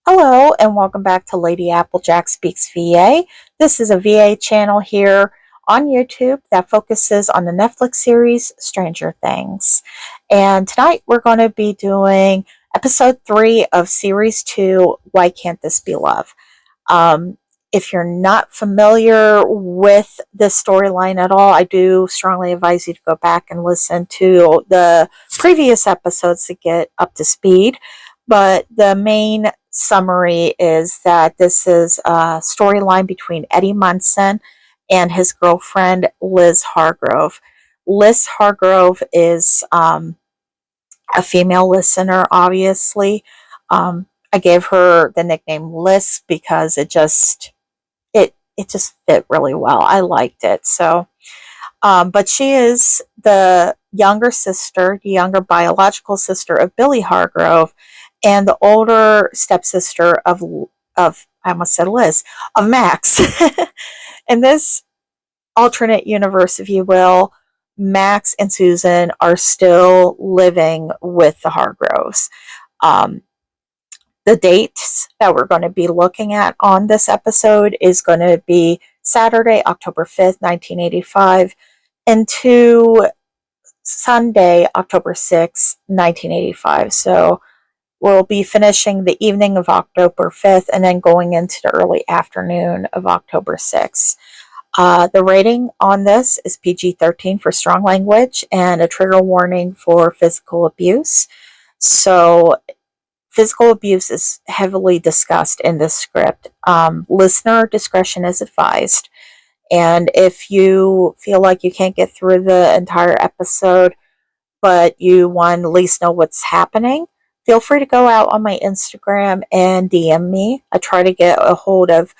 Hello and welcome back to Lady Applejack Speaks VA. This is a VA channel here on YouTube that focuses on the Netflix series Stranger Things. And tonight we're going to be doing episode 3 of series 2, Why Can't This Be Love? If you're not familiar with this storyline at all, I do strongly advise you to go back and listen to the previous episodes to get up to speed. But the main summary is that this is a storyline between Eddie Munson and his girlfriend, Lis Hargrove. Lis Hargrove is a female listener, obviously. I gave her the nickname Lis because it just fit really well. I liked it. So, but she is the younger sister, the younger biological sister of Billy Hargrove, and the older stepsister of I almost said Liz, of Max. In this alternate universe, if you will, Max and Susan are still living with the Hargroves. Um, the dates that we're going to be looking at on this episode is going to be Saturday, October 5th, 1985, into Sunday, October 6th, 1985. So we'll be finishing the evening of October 5th and then going into the early afternoon of October 6th. The rating on this is PG-13 for strong language and a trigger warning for physical abuse. So physical abuse is heavily discussed in this script. Listener discretion is advised. And if you feel like you can't get through the entire episode, but you want to at least know what's happening, feel free to go out on my Instagram and DM me. I try to get a hold of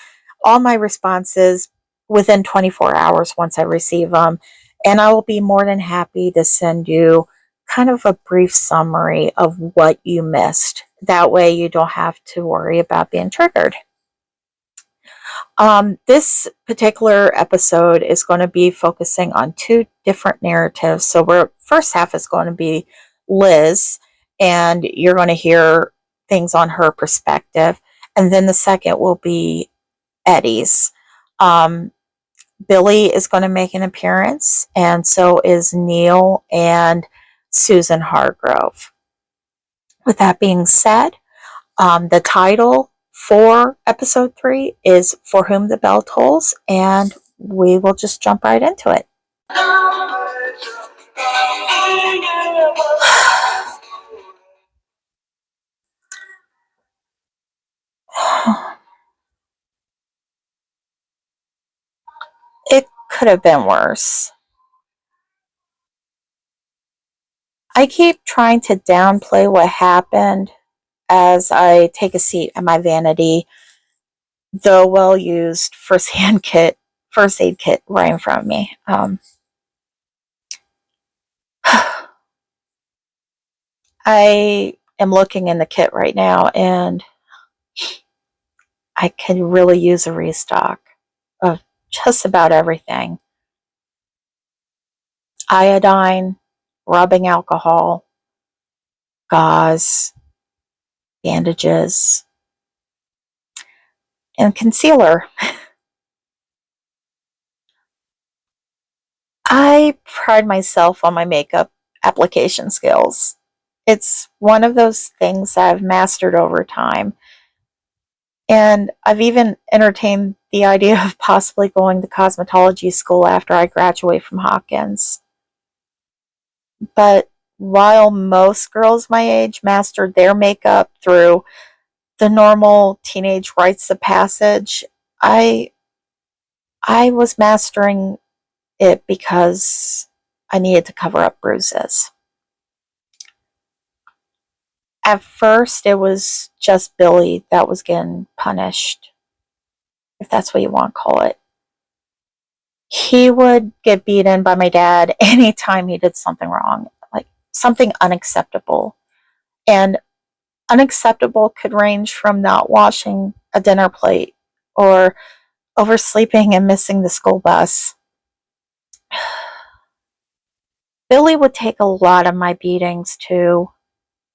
all my responses within 24 hours once I receive them. And I will be more than happy to send you kind of a brief summary of what you missed. That way you don't have to worry about being triggered. This particular episode is going to be focusing on two different narratives. So first half is going to be Liz, and you're going to hear things on her perspective. And then the second will be Eddie's. Billy is going to make an appearance, and so is Neil and Susan Hargrove. With that being said, the title for episode 3 is For Whom the Bell Tolls, and we will just jump right into it. It could have been worse. I keep trying to downplay what happened as I take a seat at my vanity, the well-used first aid kit right in front of me. I am looking in the kit right now, and I could really use a restock of just about everything. Iodine, rubbing alcohol, gauze, bandages, and concealer. I pride myself on my makeup application skills. It's one of those things that I've mastered over time. And I've even entertained the idea of possibly going to cosmetology school after I graduate from Hawkins. But while most girls my age mastered their makeup through the normal teenage rites of passage, I was mastering it because I needed to cover up bruises. At first, it was just Billy that was getting punished, if that's what you want to call it. He would get beaten by my dad anytime he did something wrong, like something unacceptable. And unacceptable could range from not washing a dinner plate or oversleeping and missing the school bus. Billy would take a lot of my beatings too,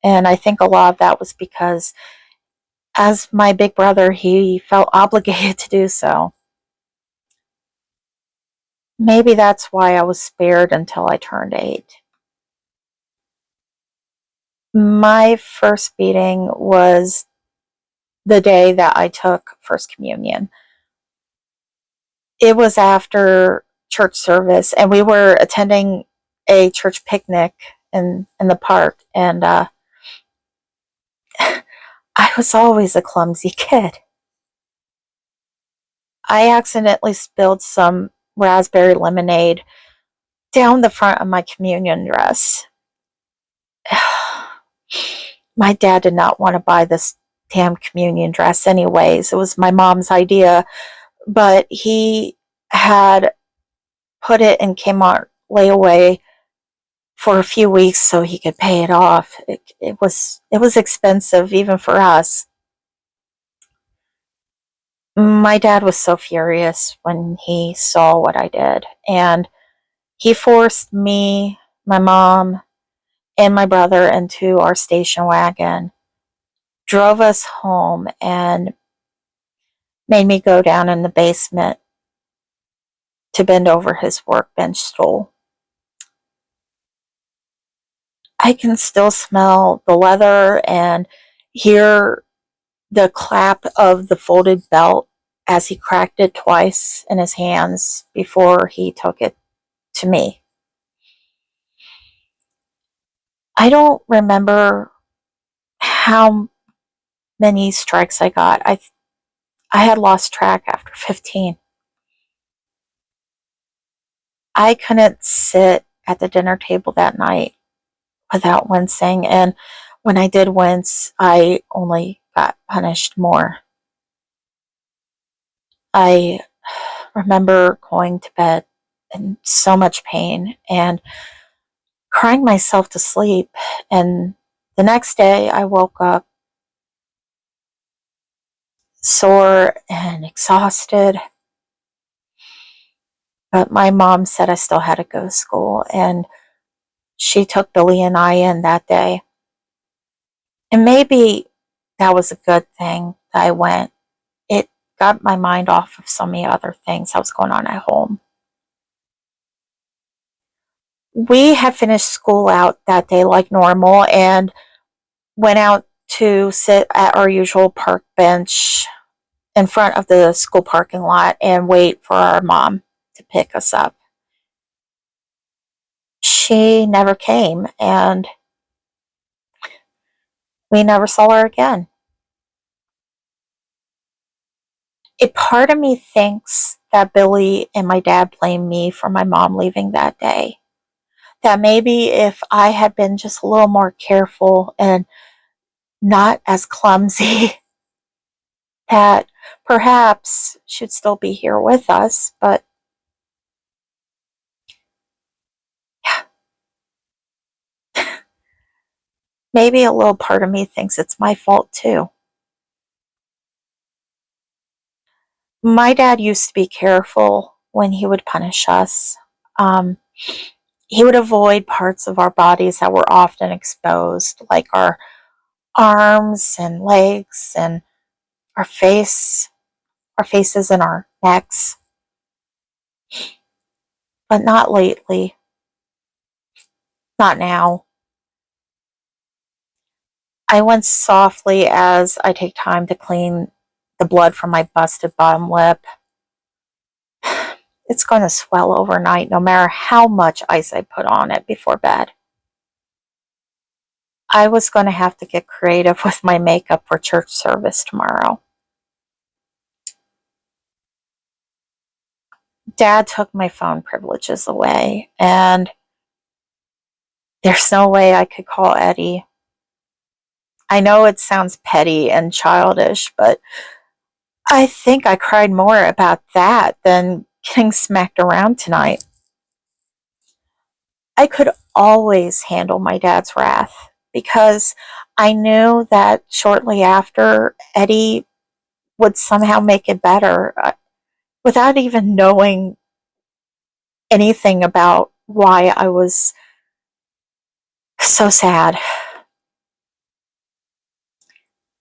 and I think a lot of that was because As my big brother, he felt obligated to do so. Maybe that's why I was spared until I turned 8. My first beating was the day that I took First Communion. It was after church service, and we were attending a church picnic in the park, and I was always a clumsy kid. I accidentally spilled some raspberry lemonade down the front of my communion dress. My dad did not want to buy this damn communion dress anyways. It was my mom's idea, but he had put it in Kmart layaway for a few weeks so he could pay it off. It was expensive even for us. My dad was so furious when he saw what I did, and he forced me, my mom, and my brother into our station wagon, drove us home, and made me go down in the basement to bend over his workbench stool. I can still smell the leather and hear the clap of the folded belt as he cracked it twice in his hands before he took it to me. I don't remember how many strikes I got. I had lost track after 15. I couldn't sit at the dinner table that night without wincing, and when I did wince, I only got punished more. I remember going to bed in so much pain and crying myself to sleep, and the next day I woke up sore and exhausted, but my mom said I still had to go to school, and she took Billy and I in that day. And maybe that was a good thing that I went. It got my mind off of so many other things that was going on at home. We had finished school out that day like normal and went out to sit at our usual park bench in front of the school parking lot and wait for our mom to pick us up. She never came, and we never saw her again. A part of me thinks that Billy and my dad blamed me for my mom leaving that day. That maybe if I had been just a little more careful and not as clumsy, that perhaps she'd still be here with us. But maybe a little part of me thinks it's my fault too. My dad used to be careful when he would punish us. Um, he would avoid parts of our bodies that were often exposed, like our arms and legs and our faces and our necks. But not lately. Not now. I went softly as I take time to clean the blood from my busted bottom lip. It's going to swell overnight no matter how much ice I put on it before bed. I was going to have to get creative with my makeup for church service tomorrow. Dad took my phone privileges away, and there's no way I could call Eddie. I know it sounds petty and childish, but I think I cried more about that than getting smacked around tonight. I could always handle my dad's wrath because I knew that shortly after, Eddie would somehow make it better without even knowing anything about why I was so sad.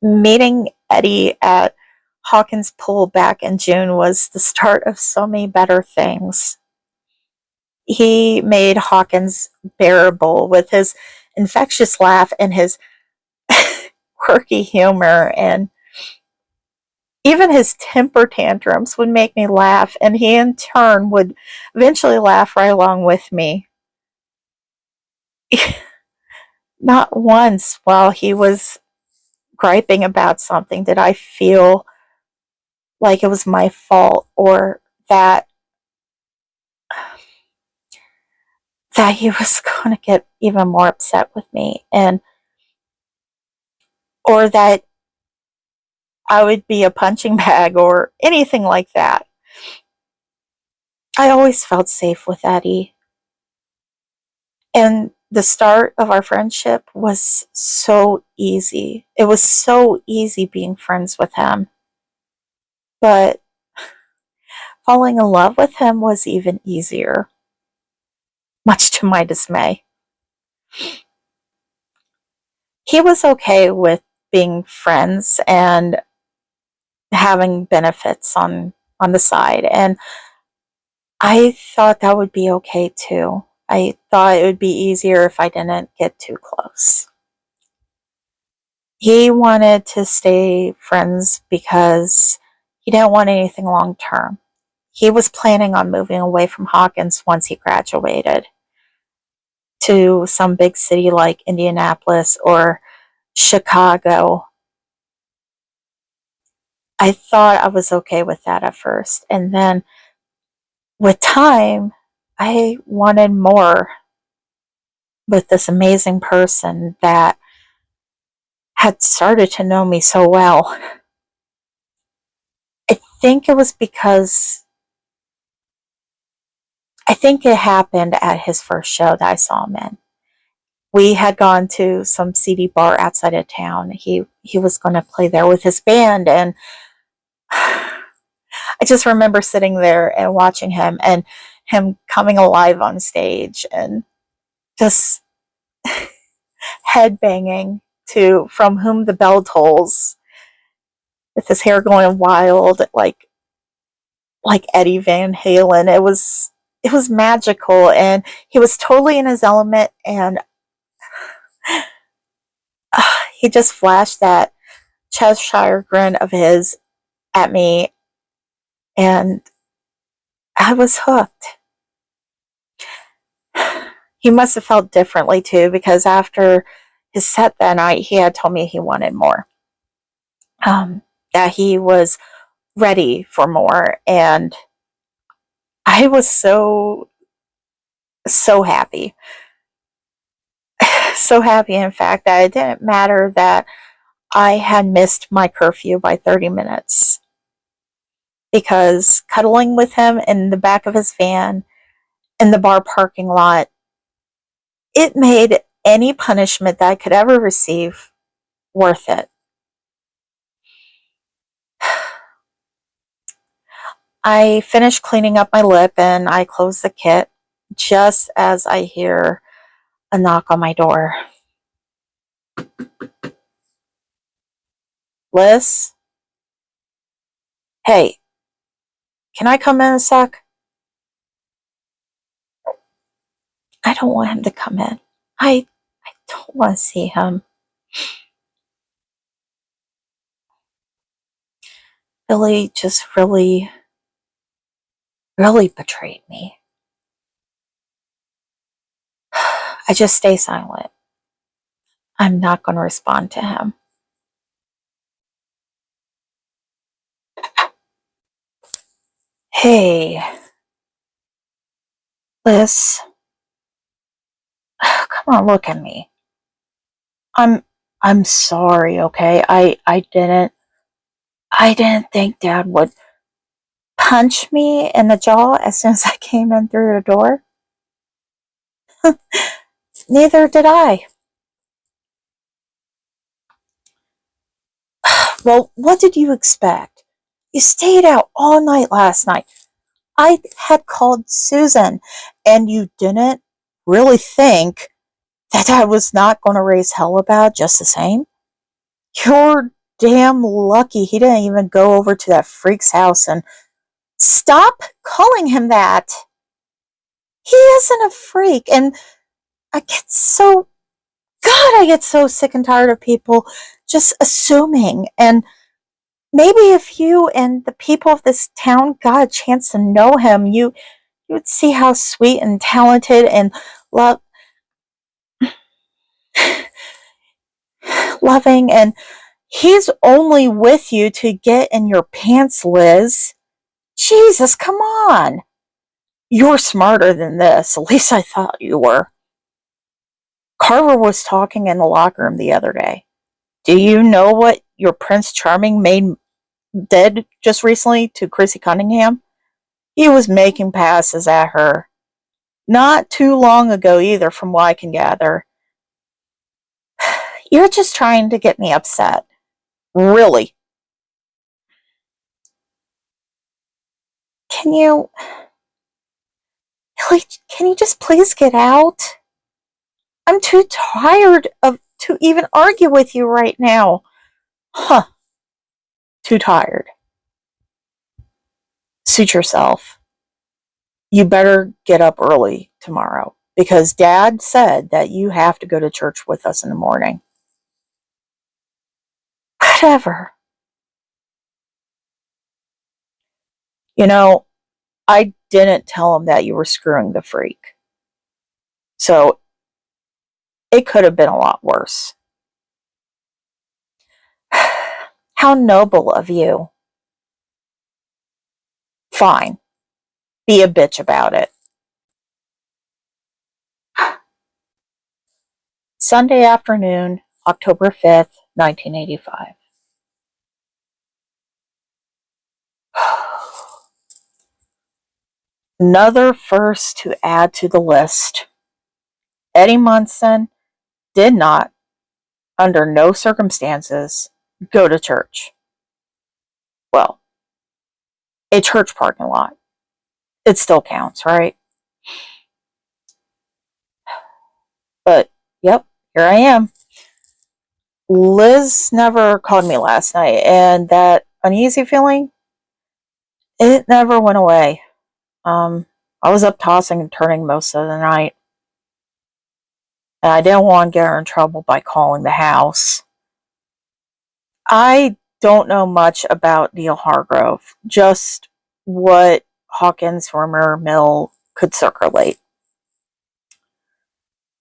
Meeting Eddie at Hawkins pool back in June was the start of so many better things. He made Hawkins bearable with his infectious laugh and his quirky humor, and even his temper tantrums would make me laugh, and he in turn would eventually laugh right along with me. Not once while he was griping about something did I feel like it was my fault, or that he was going to get even more upset with me, and or that I would be a punching bag or anything like that. I always felt safe with Eddie. And the start of our friendship was so easy. It was so easy being friends with him. But falling in love with him was even easier, much to my dismay. He was okay with being friends and having benefits on the side, and I thought that would be okay too. I thought it would be easier if I didn't get too close. He wanted to stay friends because he didn't want anything long term. He was planning on moving away from Hawkins once he graduated to some big city like Indianapolis or Chicago. I thought I was okay with that at first, and then with time, I wanted more with this amazing person that had started to know me so well. I think it was because I think it happened at his first show that I saw him in. We had gone to some seedy bar outside of town. He was going to play there with his band, and I just remember sitting there and watching him and him coming alive on stage and just headbanging to From Whom the Bell Tolls with his hair going wild like Eddie Van Halen. It was magical, and he was totally in his element, and he just flashed that Cheshire grin of his at me, and I was hooked. He must have felt differently too, because after his set that night, he had told me he wanted more. That he was ready for more, and I was so happy. So happy, in fact, that it didn't matter that I had missed my curfew by 30 minutes. Because cuddling with him in the back of his van in the bar parking lot, it made any punishment that I could ever receive worth it. I finished cleaning up my lip and I closed the kit just as I hear a knock on my door. Lis? Hey, can I come in a sec? I don't want him to come in. I don't want to see him. Billy just really betrayed me. I just stay silent. I'm not going to respond to him. Hey, Lis. Come on, look at me. I'm sorry, okay? I didn't think Dad would punch me in the jaw as soon as I came in through the door. Neither did I. Well, what did you expect? You stayed out all night last night. I had called Susan, and you didn't really think that I was not going to raise hell about just the same? Your damn lucky he didn't even go over to that freak's house and stop calling him that. He isn't a freak. And I get so, God, I get so sick and tired of people just assuming. And maybe if you and the people of this town got a chance to know him, you would see how sweet and talented and loving, and he's only with you to get in your pants, Liz. Jesus, come on. You're smarter than this. At least I thought you were. Carver was talking in the locker room the other day. Do you know what your Prince Charming did just recently to Chrissy Cunningham? He was making passes at her. Not too long ago either, from what I can gather. You're just trying to get me upset. Really. Can you just please get out? I'm too tired to even argue with you right now. Huh. Too tired. Suit yourself. You better get up early tomorrow because Dad said that you have to go to church with us in the morning. Whatever. You know, I didn't tell him that you were screwing the freak. So it could have been a lot worse. How noble of you. Fine. Be a bitch about it. Sunday afternoon, October 5th, 1985. Another first to add to the list. Eddie Munson did not, under no circumstances, go to church. Well, a church parking lot. It still counts, right? But, yep, here I am. Liz never called me last night, and that uneasy feeling, it never went away. I was up tossing and turning most of the night. And I didn't want to get her in trouble by calling the house. I don't know much about Neil Hargrove, just what Hawkins' rumor mill could circulate.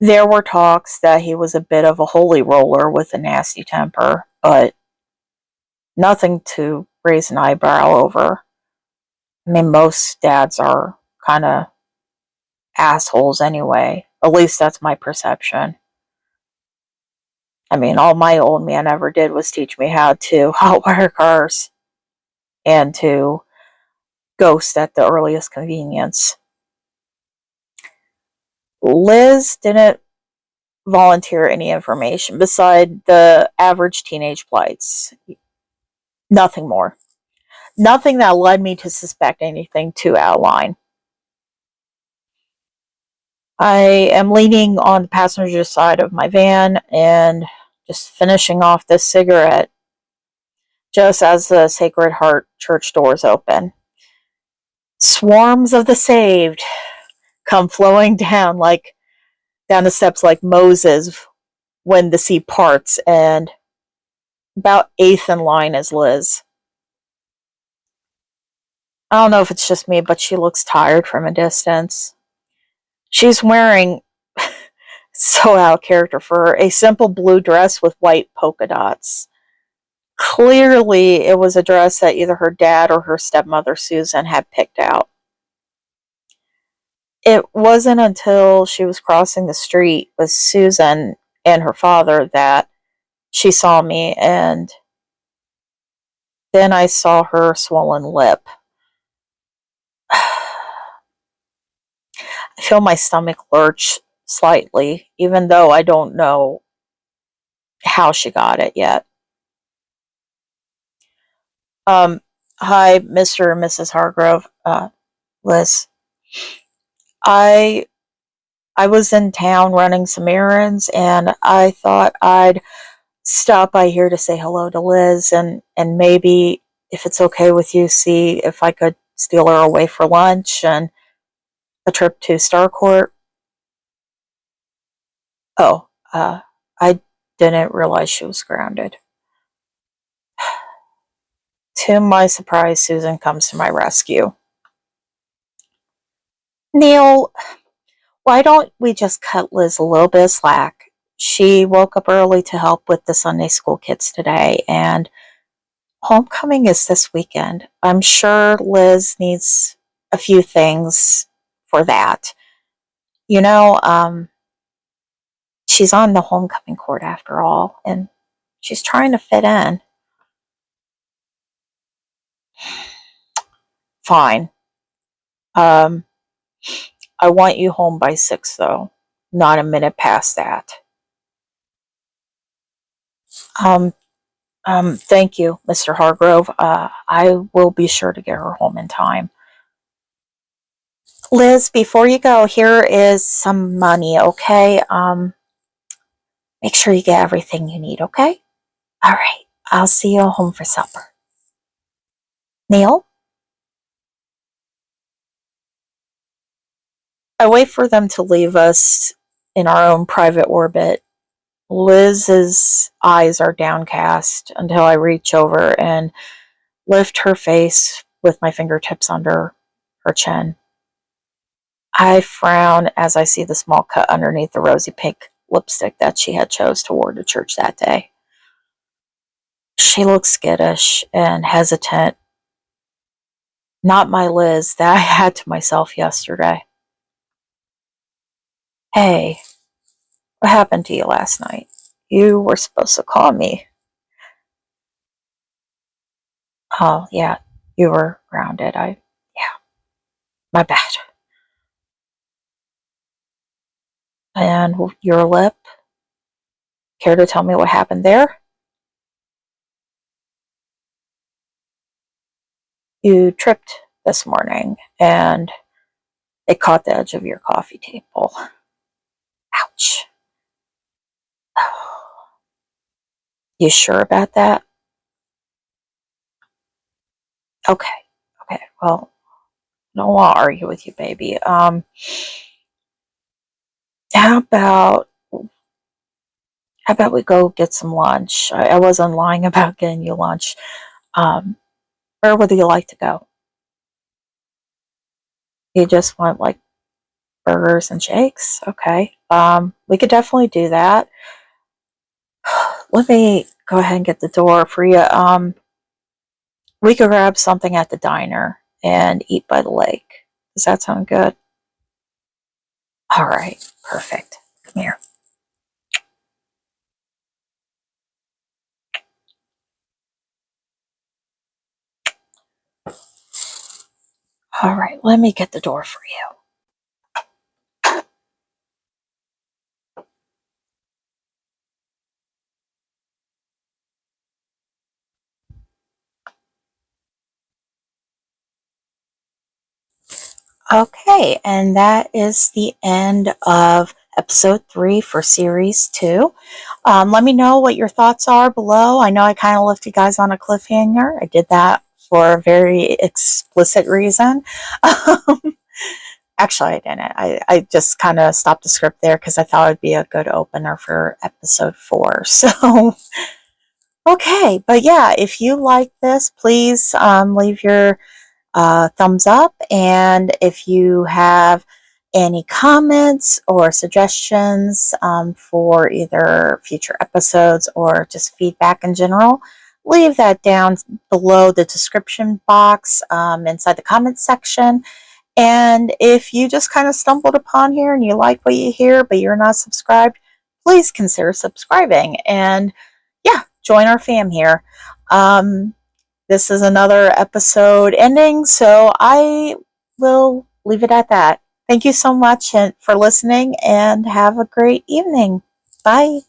There were talks that he was a bit of a holy roller with a nasty temper, but nothing to raise an eyebrow over. I mean, most dads are kind of assholes anyway. At least that's my perception. I mean, all my old man ever did was teach me how to hotwire cars and to ghost at the earliest convenience. Liz didn't volunteer any information beside the average teenage plights. Nothing more. Nothing that led me to suspect anything too out of line. I am leaning on the passenger side of my van and just finishing off this cigarette just as the Sacred Heart Church doors open. Swarms of the saved come flowing down the steps like Moses when the sea parts, and about eighth in line is Liz. I don't know if it's just me, but she looks tired from a distance. She's wearing, so out of character for her, a simple blue dress with white polka dots. Clearly, it was a dress that either her dad or her stepmother, Susan, had picked out. It wasn't until she was crossing the street with Susan and her father that she saw me, and then I saw her swollen lip. I feel my stomach lurch slightly, even though I don't know how she got it yet. Hi, Mr. and Mrs. Hargrove. Liz. I was in town running some errands, and I thought I'd stop by here to say hello to Liz and maybe, if it's okay with you, see if I could steal her away for lunch and a trip to Starcourt. Oh, I didn't realize she was grounded. To my surprise, Susan comes to my rescue. Neil, why don't we just cut Liz a little bit of slack? She woke up early to help with the Sunday school kids today, and homecoming is this weekend. I'm sure Liz needs a few things for that. You know, she's on the homecoming court after all, and she's trying to fit in. Fine. I want you home by 6, though. Not a minute past that. Thank you, Mr. Hargrove. I will be sure to get her home in time. Liz, before you go, here is some money, okay? Make sure you get everything you need, okay? All right. I'll see you home for supper. Neil? I wait for them to leave us in our own private orbit. Liz's eyes are downcast until I reach over and lift her face with my fingertips under her chin. I frown as I see the small cut underneath the rosy pink lipstick that she had chose to wear to church that day. She looks skittish and hesitant. Not my Liz that I had to myself yesterday. Hey, what happened to you last night? You were supposed to call me. Oh, yeah, you were grounded. Yeah, my bad. And your lip? Care to tell me what happened there? You tripped this morning, and it caught the edge of your coffee table. Ouch. You sure about that? Okay. Well, I don't want to argue with you, baby. How about we go get some lunch? I wasn't lying about getting you lunch. Where would you like to go? You just want like burgers and shakes? Okay. We could definitely do that. Let me go ahead and get the door for you. We could grab something at the diner and eat by the lake. Does that sound good? All right. Perfect. Come here. All right. Let me get the door for you. Okay, and that is the end of episode 3 for series 2. Let me know what your thoughts are below. I know I kind of left you guys on a cliffhanger. I did that for a very explicit reason. Actually, I didn't. I just kind of stopped the script there because I thought it would be a good opener for episode 4. So, okay, but yeah, if you like this, please leave your thumbs up, and if you have any comments or suggestions for either future episodes or just feedback in general, leave that down below the description box inside the comments section. And if you just kind of stumbled upon here and you like what you hear but you're not subscribed, please consider subscribing and yeah, join our fam here. This is another episode ending, so I will leave it at that. Thank you so much for listening, and have a great evening. Bye.